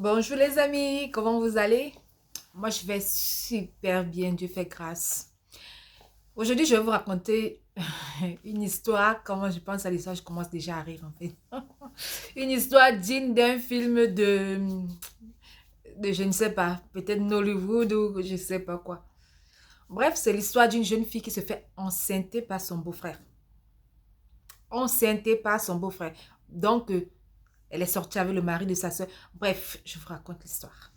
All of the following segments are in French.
Bonjour les amis, comment vous allez? Moi je vais super bien, Dieu fait grâce. Aujourd'hui je vais vous raconter une histoire, comment je pense à l'histoire, je commence déjà à rire en fait. Une histoire digne d'un film de je ne sais pas, peut-être Nollywood ou je ne sais pas quoi. Bref, c'est l'histoire d'une jeune fille qui se fait enceinter par son beau-frère. Enceintée par son beau-frère. Donc, elle est sortie avec le mari de sa soeur. Bref, je vous raconte l'histoire.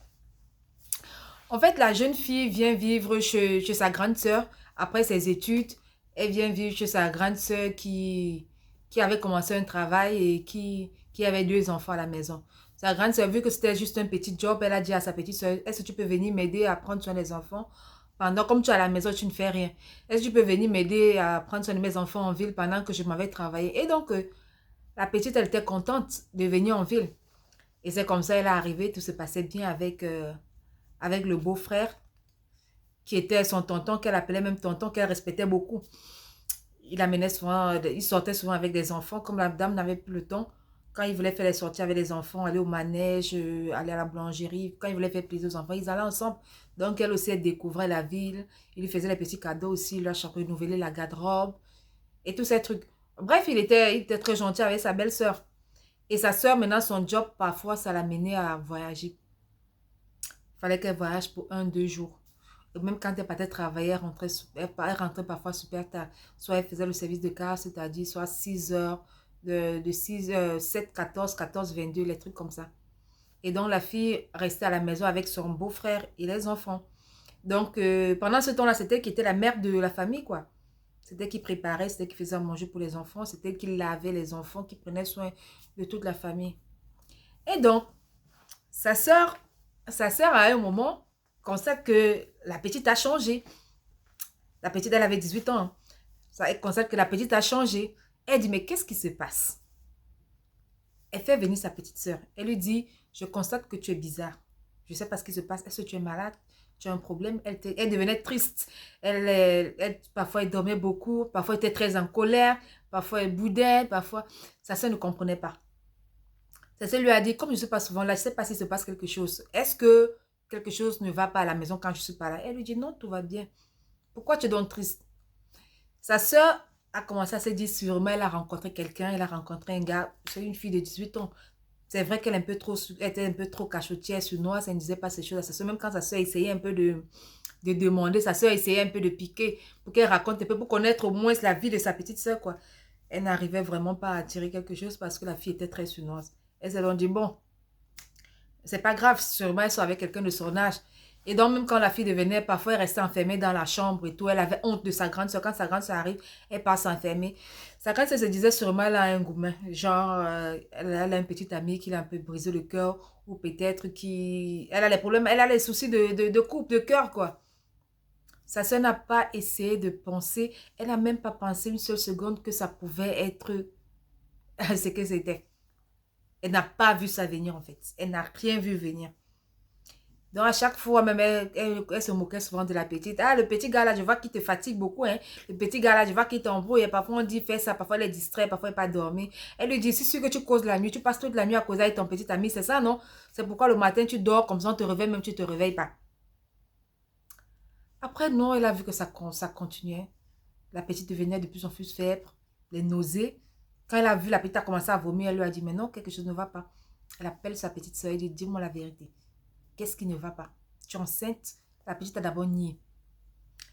En fait, la jeune fille vient vivre chez sa grande sœur après ses études. Elle vient vivre chez sa grande sœur qui avait commencé un travail et qui avait deux enfants à la maison. Sa grande sœur, vu que c'était juste un petit job, elle a dit à sa petite sœur, est-ce que tu peux venir m'aider à prendre soin des enfants pendant, comme tu es à la maison, tu ne fais rien. Est-ce que tu peux venir m'aider à prendre soin de mes enfants en ville pendant que je m'avais travaillé? Et donc, la petite, elle était contente de venir en ville. Et c'est comme ça, elle est arrivée, tout se passait bien avec le beau-frère qui était son tonton, qu'elle appelait même tonton, qu'elle respectait beaucoup. Il amenait souvent, il sortait souvent avec des enfants, comme la dame n'avait plus le temps. Quand il voulait faire les sorties avec les enfants, aller au manège, aller à la boulangerie, quand il voulait faire plaisir aux enfants, ils allaient ensemble. Donc elle aussi, elle découvrait la ville. Il lui faisait les petits cadeaux aussi, il lui a renouvelé la garde-robe et tous ces trucs. Bref, il était très gentil avec sa belle-sœur. Et sa sœur, maintenant, son job, parfois, ça l'amenait à voyager. Il fallait qu'elle voyage pour un, deux jours. Et même quand elle partait travailler, elle rentrait parfois super tard. Soit elle faisait le service de car, c'est-à-dire soit 6 heures, de 6 heures, 7, 14, 14, 22, les trucs comme ça. Et donc la fille restait à la maison avec son beau-frère et les enfants. Donc pendant ce temps-là, c'était elle qui était la mère de la famille, quoi. C'était elle qui préparait, c'était elle qui faisait à manger pour les enfants, c'était elle qui lavait les enfants, qui prenait soin de toute la famille. Et donc, sa sœur, sa sœur à un moment constate que la petite a changé. La petite, elle avait 18 ans. Ça, elle constate que la petite a changé. Elle dit, mais qu'est-ce qui se passe? Elle fait venir sa petite sœur. Elle lui dit, je constate que tu es bizarre. Je ne sais pas ce qui se passe. Est-ce que tu es malade? Tu as un problème? Elle devenait triste. Parfois, elle dormait beaucoup. Parfois, elle était très en colère. Parfois, elle boudait. Parfois, sa sœur ne comprenait pas. Sa sœur lui a dit, comme je ne suis pas souvent là, je ne sais pas s'il se passe quelque chose. Est-ce que quelque chose ne va pas à la maison quand je ne suis pas là? Elle lui dit, non, tout va bien. Pourquoi tu es donc triste? Sa sœur a commencé à se dire sûrement, elle a rencontré quelqu'un, elle a rencontré un gars, c'est une fille de 18 ans. C'est vrai qu'elle était un peu trop cachotière, sournoise, elle ne disait pas ces choses à sa sœur. Même quand sa sœur essayait un peu de demander, sa sœur essayait un peu de piquer pour qu'elle raconte un peu, pour connaître au moins la vie de sa petite sœur, quoi. Elle n'arrivait vraiment pas à tirer quelque chose parce que la fille était très sournoise. Elle s'est donc dit, bon, c'est pas grave, sûrement elle soit avec quelqu'un de son âge. Et donc, même quand la fille devenait, parfois elle restait enfermée dans la chambre et tout, elle avait honte de sa grande soeur. Quand sa grande soeur arrive, elle part s'enfermer. Sa grande soeur se disait sûrement, elle a un gourmet. Genre, elle a un petit ami qui l'a un peu brisé le cœur, ou peut-être qui. Elle a les problèmes, elle a les soucis de couple, de cœur, quoi. Sa soeur n'a pas essayé de penser, elle n'a même pas pensé une seule seconde que ça pouvait être ce que c'était. Elle n'a pas vu ça venir, en fait. Elle n'a rien vu venir. Donc, à chaque fois, même, elle se moquait souvent de la petite. Ah, le petit gars là, je vois qu'il te fatigue beaucoup, hein. Le petit gars là, je vois qu'il t'embrouille. Et parfois, on dit, fais ça. Parfois, elle est distrait. Parfois, elle n'est pas dormir. Elle lui dit, c'est sûr que tu causes la nuit. Tu passes toute la nuit à causer avec ton petit ami. C'est ça, non? C'est pourquoi le matin, tu dors comme ça, on te réveille, même tu ne te réveilles pas. Après, non, elle a vu que ça continuait. La petite devenait de plus en plus faible. Les nausées. Quand elle a vu la petite a commencé à vomir, elle lui a dit, mais non, quelque chose ne va pas. Elle appelle sa petite soeur et dit, dis-moi la vérité. Qu'est-ce qui ne va pas? Tu es enceinte? La petite a d'abord nié.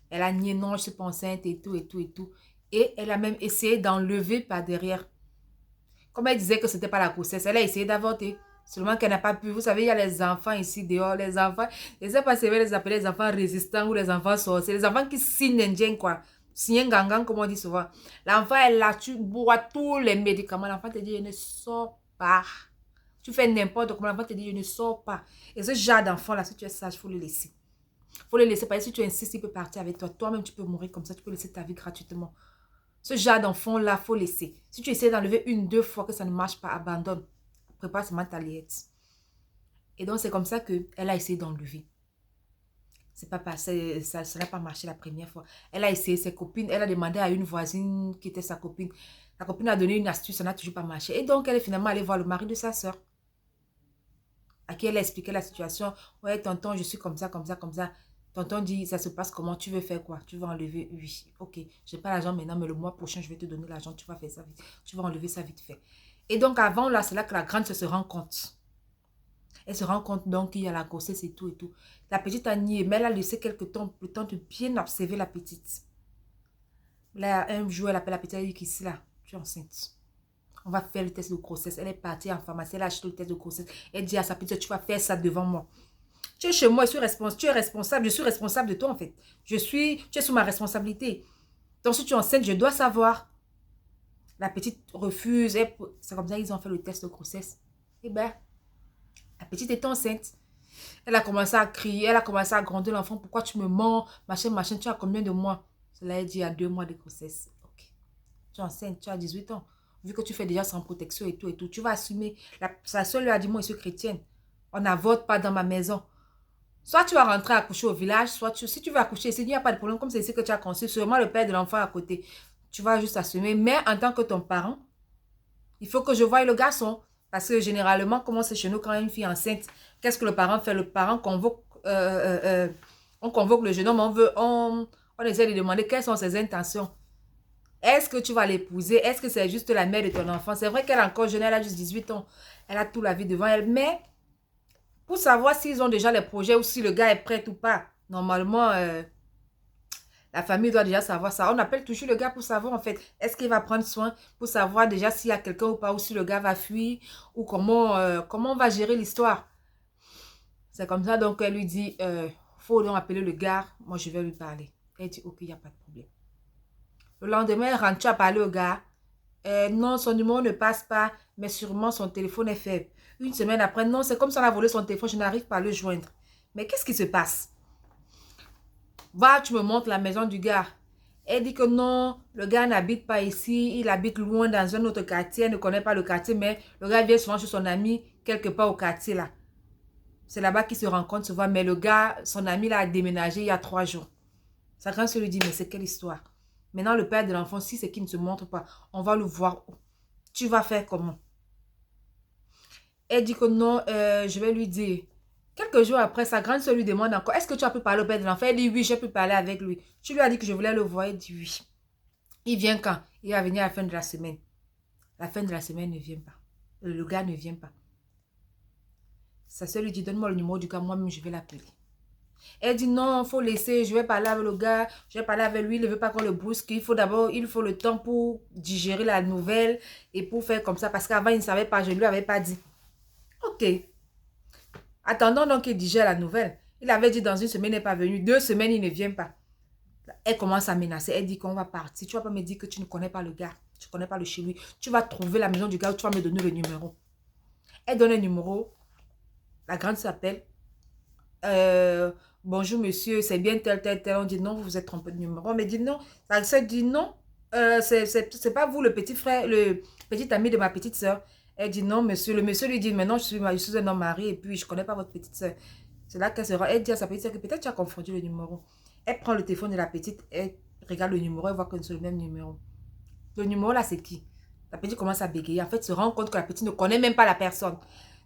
Elle a nié, non, je ne suis pas enceinte et tout, et tout, et tout. Et elle a même essayé d'enlever par derrière. Comme elle disait que ce n'était pas la grossesse, elle a essayé d'avorter. Seulement qu'elle n'a pas pu. Vous savez, il y a les enfants ici dehors. Les enfants, je ne sais pas si vous les appelez les enfants résistants ou les enfants sorciers. Les enfants qui signent indien, quoi. Signent gangan, comme on dit souvent. L'enfant est là, tu bois tous les médicaments. L'enfant te dit, je ne sors pas. Tu fais n'importe comment, l'enfant te dit, je ne sors pas. Et ce genre d'enfant-là, si tu es sage, il faut le laisser. Il faut le laisser. Parce que si tu insistes, il peut partir avec toi. Toi-même, tu peux mourir comme ça. Tu peux laisser ta vie gratuitement. Ce genre d'enfant-là, il faut laisser. Si tu essaies d'enlever une, deux fois que ça ne marche pas, abandonne. Prépare seulement ta liette. Et donc, c'est comme ça qu'elle a essayé d'enlever. C'est pas passé, ça n'a pas marché la première fois. Elle a essayé, ses copines, elle a demandé à une voisine qui était sa copine. La copine a donné une astuce, ça n'a toujours pas marché. Et donc, elle est finalement allée voir le mari de sa soeur. à qui elle a expliqué la situation. Ouais, tonton, je suis comme ça, comme ça, comme ça. Tonton dit, ça se passe comment? Tu veux faire quoi? Tu vas enlever? Oui, ok. J'ai pas l'argent maintenant, mais le mois prochain, je vais te donner l'argent. Tu vas faire ça vite. Tu vas enlever ça vite fait. Et donc, avant, là, c'est là que la grande se rend compte. Elle se rend compte donc qu'il y a la grossesse et tout et tout. La petite a nié, mais elle a laissé quelques temps, le temps de bien observer la petite. Là, un jour, elle appelle la petite, elle dit qu'ici, là, tu es enceinte. On va faire le test de grossesse. Elle est partie en pharmacie, elle a acheté le test de grossesse. Elle dit à sa petite, tu vas faire ça devant moi. Tu es chez moi, tu es responsable, je suis responsable de toi en fait. Tu es sous ma responsabilité. Donc si tu es enceinte, je dois savoir. La petite refuse. C'est comme ça qu'ils ont fait le test de grossesse. Eh bien, la petite est enceinte. Elle a commencé à crier, elle a commencé à gronder l'enfant. Pourquoi tu me mens? Machin, machin, tu as combien de mois? Cela est dit il y a 2 mois de grossesse. Ok. Tu es enceinte, tu as 18 ans. Vu que tu fais déjà sans protection et tout, tu vas assumer. Sa soeur lui a dit, moi, je suis chrétienne. On n'avorte pas dans ma maison. Soit tu vas rentrer accoucher au village, si tu veux accoucher ici, il n'y a pas de problème. Comme c'est ici que tu as conçu, sûrement le père de l'enfant à côté. Tu vas juste assumer. Mais en tant que ton parent, il faut que je voie le garçon. Parce que généralement, comment c'est chez nous quand une fille est enceinte, qu'est-ce que le parent fait? Le parent convoque, on convoque le jeune homme, on essaie de demander quelles sont ses intentions. Est-ce que tu vas l'épouser? Est-ce que c'est juste la mère de ton enfant? C'est vrai qu'elle est encore jeune, elle a juste 18 ans. Elle a toute la vie devant elle. Mais pour savoir s'ils ont déjà les projets ou si le gars est prêt ou pas, normalement, la famille doit déjà savoir ça. On appelle toujours le gars pour savoir en fait, est-ce qu'il va prendre soin pour savoir déjà s'il y a quelqu'un ou pas, ou si le gars va fuir, ou comment on va gérer l'histoire. C'est comme ça, donc elle lui dit, faut donc appeler le gars, moi je vais lui parler. Elle dit, ok, il n'y a pas de problème. Le lendemain, elle rentre, tu as parlé au gars. Non, son numéro ne passe pas, mais sûrement son téléphone est faible. Une semaine après, non, c'est comme si on a volé son téléphone, je n'arrive pas à le joindre. Mais qu'est-ce qui se passe? Va, tu me montres la maison du gars. Elle dit que non, le gars n'habite pas ici, il habite loin dans un autre quartier, elle ne connaît pas le quartier, mais le gars vient souvent chez son ami, quelque part au quartier là. C'est là-bas qu'ils se rencontrent souvent, mais le gars, son ami là, a déménagé il y a 3 jours. Sa grand sœur lui dit, mais c'est quelle histoire? Maintenant, le père de l'enfant, si c'est qu'il ne se montre pas, on va le voir. Tu vas faire comment? Elle dit que non, je vais lui dire. Quelques jours après, sa grande soeur lui demande encore, est-ce que tu as pu parler au père de l'enfant? Elle dit oui, j'ai pu parler avec lui. Tu lui as dit que je voulais le voir. Elle dit oui. Il vient quand? Il va venir à la fin de la semaine. La fin de la semaine ne vient pas. Le gars ne vient pas. Sa soeur lui dit, donne-moi le numéro du gars, moi-même je vais l'appeler. Elle dit non, il faut laisser, je vais parler avec le gars, je vais parler avec lui, il ne veut pas qu'on le brusque. Il faut le temps pour digérer la nouvelle et pour faire comme ça. Parce qu'avant, il ne savait pas, je ne lui avais pas dit. Ok. Attendons donc qu'il digère la nouvelle. Il avait dit dans 1 semaine, il n'est pas venu. 2 semaines, il ne vient pas. Elle commence à menacer. Elle dit qu'on va partir. Tu ne vas pas me dire que tu ne connais pas le gars. Tu ne connais pas le chez lui. Tu vas trouver la maison du gars où tu vas me donner le numéro. Elle donne le numéro. La grande s'appelle. Bonjour monsieur, c'est bien tel, tel, tel. On dit non, vous vous êtes trompé de numéro. On me dit non. La soeur dit non. C'est pas vous le petit frère, le petit ami de ma petite soeur. Elle dit non, monsieur. Le monsieur lui dit, mais non, je suis un homme marié et puis je ne connais pas votre petite soeur. C'est là qu'elle se rend. Elle dit à sa petite soeur que peut-être tu as confondu le numéro. Elle prend le téléphone de la petite, elle regarde le numéro, elle voit que c'est le même numéro. Le numéro là, c'est qui? La petite commence à bégayer. En fait, se rend compte que la petite ne connaît même pas la personne.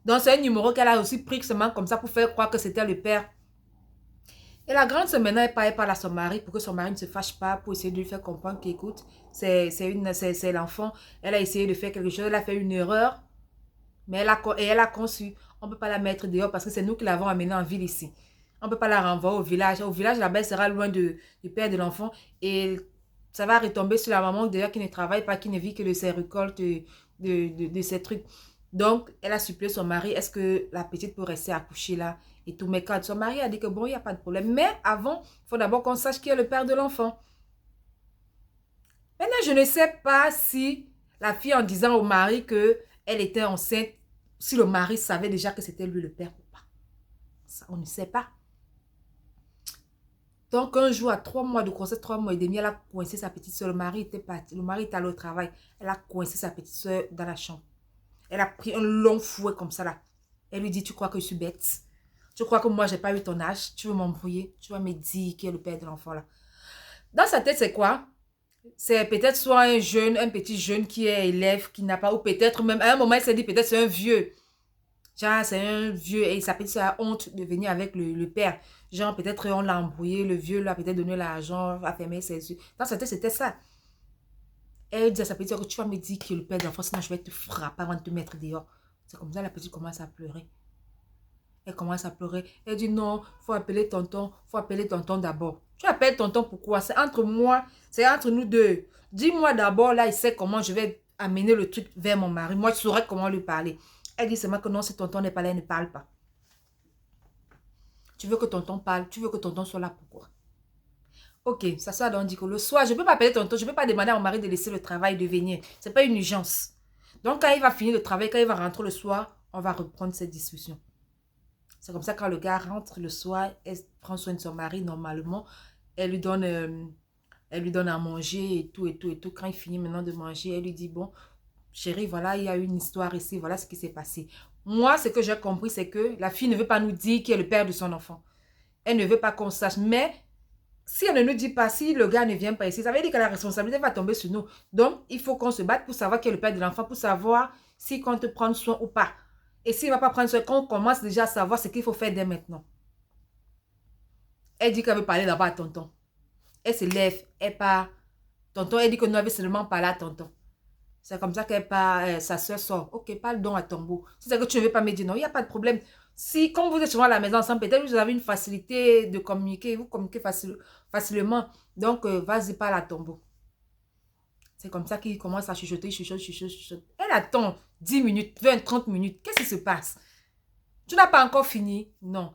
Donc, c'est un numéro qu'elle a aussi pris seulement comme ça pour faire croire que c'était le père. Et la grande sœur maintenant, elle parle à son mari pour que son mari ne se fâche pas, pour essayer de lui faire comprendre qu'écoute, c'est l'enfant. Elle a essayé de faire quelque chose, elle a fait une erreur, mais elle a conçu. On ne peut pas la mettre dehors parce que c'est nous qui l'avons amenée en ville ici. On ne peut pas la renvoyer au village. Au village, la belle sera loin du père de l'enfant et ça va retomber sur la maman d'ailleurs qui ne travaille pas, qui ne vit que de ses récoltes, de ses trucs. Donc, elle a supplié son mari, est-ce que la petite peut rester accouchée là et tout. Mais quand son mari a dit que bon, il n'y a pas de problème. Mais avant, il faut d'abord qu'on sache qui est le père de l'enfant. Maintenant, je ne sais pas si la fille en disant au mari qu'elle était enceinte, si le mari savait déjà que c'était lui le père ou pas. Ça, on ne sait pas. Donc, un jour, à 3 mois de grossesse, 3 mois et demi, elle a coincé sa petite soeur. Le mari était parti. Le mari était allé au travail. Elle a coincé sa petite soeur dans la chambre. Elle a pris un long fouet comme ça là. Elle lui dit, tu crois que je suis bête? Tu crois que moi, je n'ai pas eu ton âge? Tu veux m'embrouiller? Tu vas me dire qui est le père de l'enfant là. Dans sa tête, c'est quoi? C'est peut-être soit un petit jeune qui est élève, qui n'a pas, ou peut-être même, à un moment, elle s'est dit, peut-être c'est un vieux. Genre, c'est un vieux et sa petite soeur a honte de venir avec le père. Genre, peut-être on l'a embrouillé, le vieux lui a peut-être donné l'argent, a fermé ses yeux. Dans sa tête, c'était ça. Elle dit à sa petite soeur que tu vas me dire qui est le père de l'enfant, sinon je vais te frapper avant de te mettre dehors. C'est comme ça, la petite commence à pleurer. Elle commence à pleurer. Elle dit non, faut appeler tonton d'abord. Tu appelles tonton pourquoi? C'est entre moi, c'est entre nous deux. Dis-moi d'abord, là, il sait comment je vais amener le truc vers mon mari. Moi, je saurais comment lui parler. Elle dit seulement que non, si tonton n'est pas là, elle ne parle pas. Tu veux que tonton parle, tu veux que tonton soit là, pourquoi? Ok, ça soit donc dit que le soir, je ne peux pas appeler tonton, je ne peux pas demander à mon mari de laisser le travail de venir. Ce n'est pas une urgence. Donc, quand il va finir le travail, quand il va rentrer le soir, on va reprendre cette discussion. C'est comme ça quand le gars rentre le soir, elle prend soin de son mari normalement. Elle lui donne, elle lui donne à manger et tout, et tout, et tout. Quand il finit maintenant de manger, elle lui dit, bon, chérie, voilà, il y a une histoire ici, voilà ce qui s'est passé. Moi, ce que j'ai compris, c'est que la fille ne veut pas nous dire qui est le père de son enfant. Elle ne veut pas qu'on sache. Mais si elle ne nous dit pas, si le gars ne vient pas ici, ça veut dire que la responsabilité va tomber sur nous. Donc, il faut qu'on se batte pour savoir qui est le père de l'enfant, pour savoir s'il compte prendre soin ou pas. Et s'il ne va pas prendre soin, qu'on commence déjà à savoir ce qu'il faut faire dès maintenant. Elle dit qu'elle veut parler d'abord à tonton. Elle se lève, elle part. Tonton, elle dit que nous avait seulement parlé à tonton. C'est comme ça qu'elle part, sa soeur sort. Ok, parle donc à Tombo. Si c'est que tu ne veux pas me dire non, il n'y a pas de problème. Si, comme vous êtes souvent à la maison ensemble, peut-être vous avez une facilité de communiquer, vous communiquez facilement. Donc, vas-y, parle à Tombo. C'est comme ça qu'il commence à chuchoter, chuchote, chuchote, chuchote. Elle attend 10 minutes, 20, 30 minutes. Qu'est-ce qui se passe? Tu n'as pas encore fini? Non.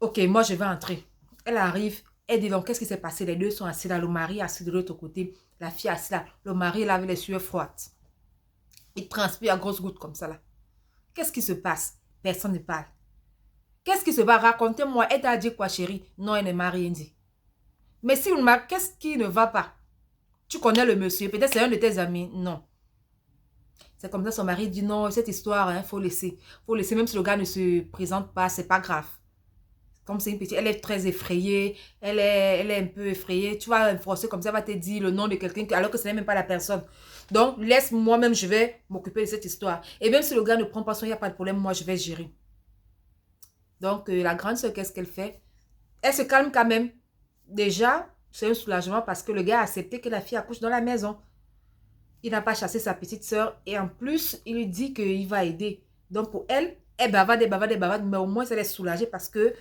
Ok, moi, je vais entrer. Elle arrive, elle dit donc, qu'est-ce qui s'est passé? Les deux sont assis là, le mari assis de l'autre côté, la fille assise là. Le mari, il avait les sueurs froides. Il transpire à grosses gouttes comme ça là. Qu'est-ce qui se passe? Personne ne parle. Qu'est-ce qui se passe? Racontez-moi. Elle t'a dit quoi, chérie? Non, elle ne m'a rien dit. Mais si qu'est-ce qui ne va pas? Tu connais le monsieur, peut-être c'est un de tes amis. Non. C'est comme ça, son mari dit non, cette histoire, il faut laisser. Faut laisser, même si le gars ne se présente pas, c'est pas grave. Comme c'est une petite, elle est très effrayée, elle est un peu effrayée. Tu vas forcer comme ça, elle va te dire le nom de quelqu'un alors que ce n'est même pas la personne. Donc, laisse moi-même, je vais m'occuper de cette histoire. Et même si le gars ne prend pas soin, il n'y a pas de problème, moi, je vais gérer. Donc, la grande soeur, qu'est-ce qu'elle fait? Elle se calme quand même. Déjà, c'est un soulagement parce que le gars a accepté que la fille accouche dans la maison. Il n'a pas chassé sa petite soeur. Et en plus, il lui dit qu'il va aider. Donc, pour elle, elle bavarde, elle bavarde, elle bavarde. Mais au moins, elle est soulagée parce que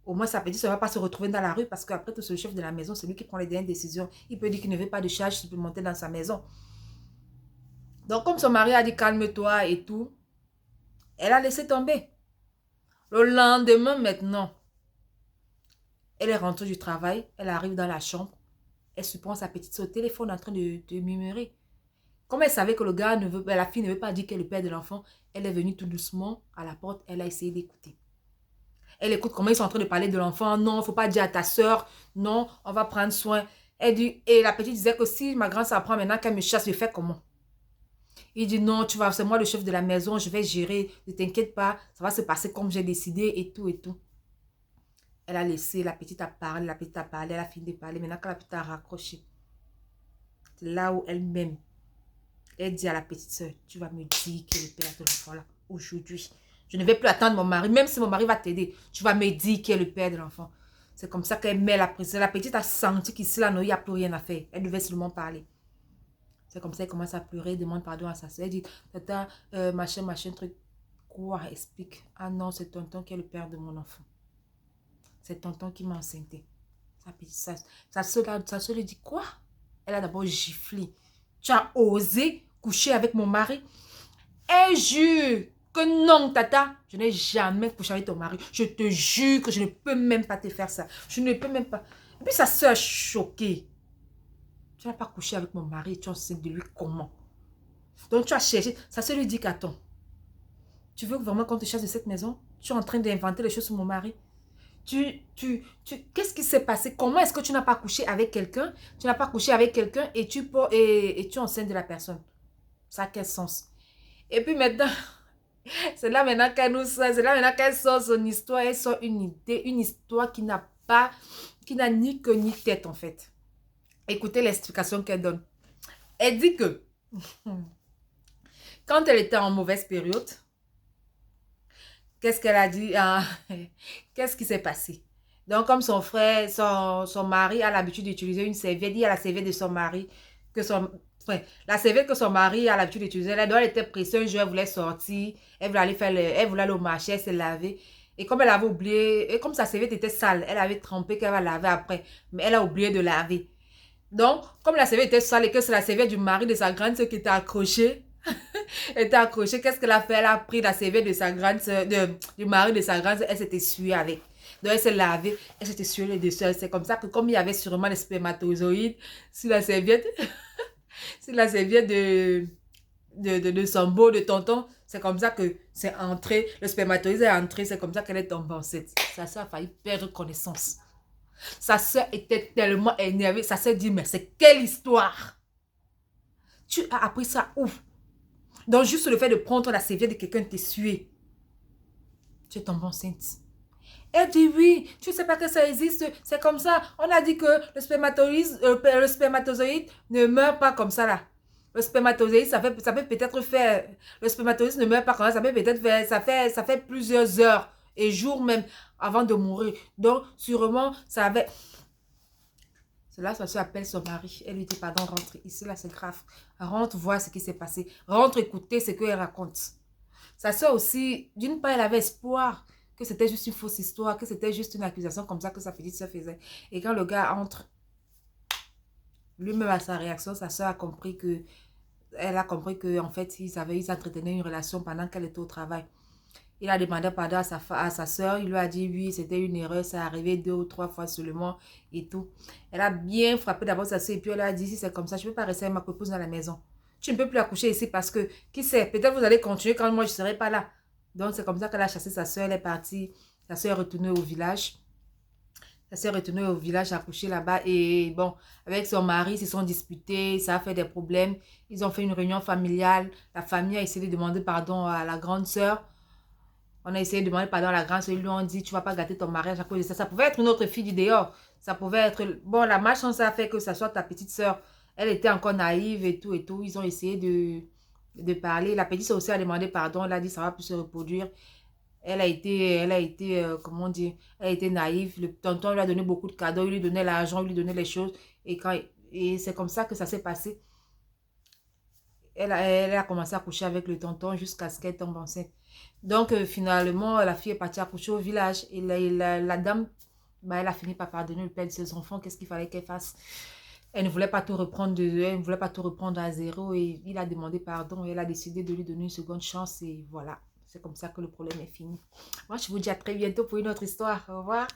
au moins, sa petite soeur ne va pas se retrouver dans la rue parce qu'après tout, c'est le chef de la maison. C'est lui qui prend les dernières décisions. Il peut dire qu'il ne veut pas de charge supplémentaire dans sa maison. Donc, comme son mari a dit calme-toi et tout, elle a laissé tomber. Le lendemain, maintenant, elle est rentrée du travail. Elle arrive dans la chambre. Elle surprend sa petite soeur au téléphone en train de murmurer. Comme elle savait que le gars ne veut, la fille ne veut pas dire qu'elle est le père de l'enfant, elle est venue tout doucement à la porte. Elle a essayé d'écouter. Elle écoute comment ils sont en train de parler de l'enfant. Non, il ne faut pas dire à ta soeur. Non, on va prendre soin. Elle dit, et la petite disait que si ma grande s'apprend maintenant qu'elle me chasse, je fais comment? Il dit non, tu vois, c'est moi le chef de la maison, je vais gérer. Ne t'inquiète pas, ça va se passer comme j'ai décidé et tout et tout. Elle a laissé la petite à parler, la petite à parler, elle a fini de parler. Maintenant, quand la petite a raccroché, c'est là où elle-même, elle dit à la petite soeur, tu vas me dire qui est le père de l'enfant là, aujourd'hui. Je ne vais plus attendre mon mari, même si mon mari va t'aider. Tu vas me dire qui est le père de l'enfant. C'est comme ça qu'elle met la pression. La petite a senti qu'ici, là, non, il n'y a plus rien à faire. Elle devait seulement parler. C'est comme ça qu'elle commence à pleurer, demande pardon à sa soeur. Elle dit, tata, machin, truc. Quoi? Explique. Ah non, c'est tonton qui est le père de mon enfant. C'est tonton qui m'a enceinté. Sa soeur lui dit, quoi? Elle a d'abord giflé. Tu as osé coucher avec mon mari? Elle jure que non, tata, je n'ai jamais couché avec ton mari. Je te jure que je ne peux même pas te faire ça. Je ne peux même pas. Et puis sa soeur est choquée. Tu n'as pas couché avec mon mari, tu es enceinte de lui comment? Donc tu as cherché. Sa soeur lui dit qu'attends. Tu veux vraiment qu'on te chasse de cette maison? Tu es en train d'inventer les choses sur mon mari. Qu'est-ce qui s'est passé? Comment est-ce que tu n'as pas couché avec quelqu'un? Tu n'as pas couché avec quelqu'un et tu es enceinte de la personne. Ça a quel sens? Et puis maintenant, c'est là maintenant qu'elle sort son histoire. Elle sort une idée, une histoire qui n'a ni queue ni tête en fait. Écoutez l'explication qu'elle donne. Elle dit que quand elle était en mauvaise période, qu'est-ce qu'elle a dit? Qu'est-ce qui s'est passé? Donc, comme son frère, son mari a l'habitude d'utiliser une serviette, il y a la serviette de son mari, que son, enfin, la serviette que son mari a l'habitude d'utiliser, elle était pressée, un jour, elle voulait sortir, elle voulait aller elle voulait aller au marché, elle s'est lavée. Et comme elle avait oublié, et comme sa serviette était sale, elle avait trempé qu'elle va laver après, mais elle a oublié de laver. Donc, comme la serviette était sale et que c'est la serviette du mari de sa grande soeur qui était accrochée, qu'est-ce qu'elle a fait? Elle a pris la serviette de sa grande soeur, du mari de sa grande soeur, elle s'est essuyée avec. Donc, elle s'est lavée, elle s'est essuyée les dessous. C'est comme ça que, comme il y avait sûrement des spermatozoïdes sur la serviette, sur la serviette de son beau, de tonton, c'est comme ça que c'est entré, le spermatozoïde est entré, c'est comme ça qu'elle est tombée enceinte. Sa soeur a failli perdre connaissance. Sa soeur était tellement énervée, sa soeur dit, mais c'est quelle histoire? Tu as appris ça où? Donc, juste le fait de prendre la serviette de quelqu'un t'essuyer, tu es tombée enceinte. Elle dit oui, tu ne sais pas que ça existe, c'est comme ça. On a dit que le spermatozoïde ne meurt pas comme ça là. Le spermatozoïde, ça peut peut-être faire, le spermatozoïde ne meurt pas comme ça, ça peut peut-être faire, ça fait plusieurs heures et jours même avant de mourir. Donc, sûrement, ça avait... Cela, ça s'appelle son mari. Elle lui dit, pardon, rentre ici, là, c'est grave. Rentre voir ce qui s'est passé. Rentre écouter ce qu'elle raconte. Sa soeur aussi, d'une part, elle avait espoir que c'était juste une fausse histoire, que c'était juste une accusation comme ça que sa petite soeur faisait. Et quand le gars entre, lui-même à sa réaction, sa soeur a compris que, elle a compris que en fait, ils entretenaient une relation pendant qu'elle était au travail. Il a demandé pardon à sa soeur. Il lui a dit oui, c'était une erreur. Ça est arrivé 2 ou 3 fois seulement et tout. Elle a bien frappé d'abord sa soeur et puis elle a dit si c'est comme ça, je ne peux pas rester avec ma épouse dans la maison. Tu ne peux plus accoucher ici parce que, qui sait, peut-être vous allez continuer quand moi je ne serai pas là. Donc c'est comme ça qu'elle a chassé sa soeur. Elle est partie. Sa soeur est retournée au village. Sa soeur est retournée au village accoucher là-bas. Et bon, avec son mari, ils se sont disputés. Ça a fait des problèmes. Ils ont fait une réunion familiale. La famille a essayé de demander pardon à la grande soeur. On a essayé de demander pardon à la grande soeur. Ils lui ont dit, tu ne vas pas gâter ton mariage à cause de ça. Ça pouvait être une autre fille du dehors. Ça pouvait être... Bon, la malchance a fait que ça soit ta petite soeur. Elle était encore naïve et tout et tout. Ils ont essayé de parler. La petite soeur aussi a demandé pardon. Elle a dit, ça va plus se reproduire. Comment dire, elle a été naïve. Le tonton lui a donné beaucoup de cadeaux. Il lui donnait l'argent, il lui donnait les choses. Et c'est comme ça que ça s'est passé. Elle a commencé à coucher avec le tonton jusqu'à ce qu'elle tombe enceinte. Donc, finalement, la fille est partie accoucher au village. Et la dame, bah, elle a fini par pardonner le père de ses enfants. Qu'est-ce qu'il fallait qu'elle fasse? Elle ne voulait pas tout reprendre elle ne voulait pas tout reprendre à zéro. Et il a demandé pardon. Et elle a décidé de lui donner une seconde chance. Et voilà, c'est comme ça que le problème est fini. Moi, je vous dis à très bientôt pour une autre histoire. Au revoir.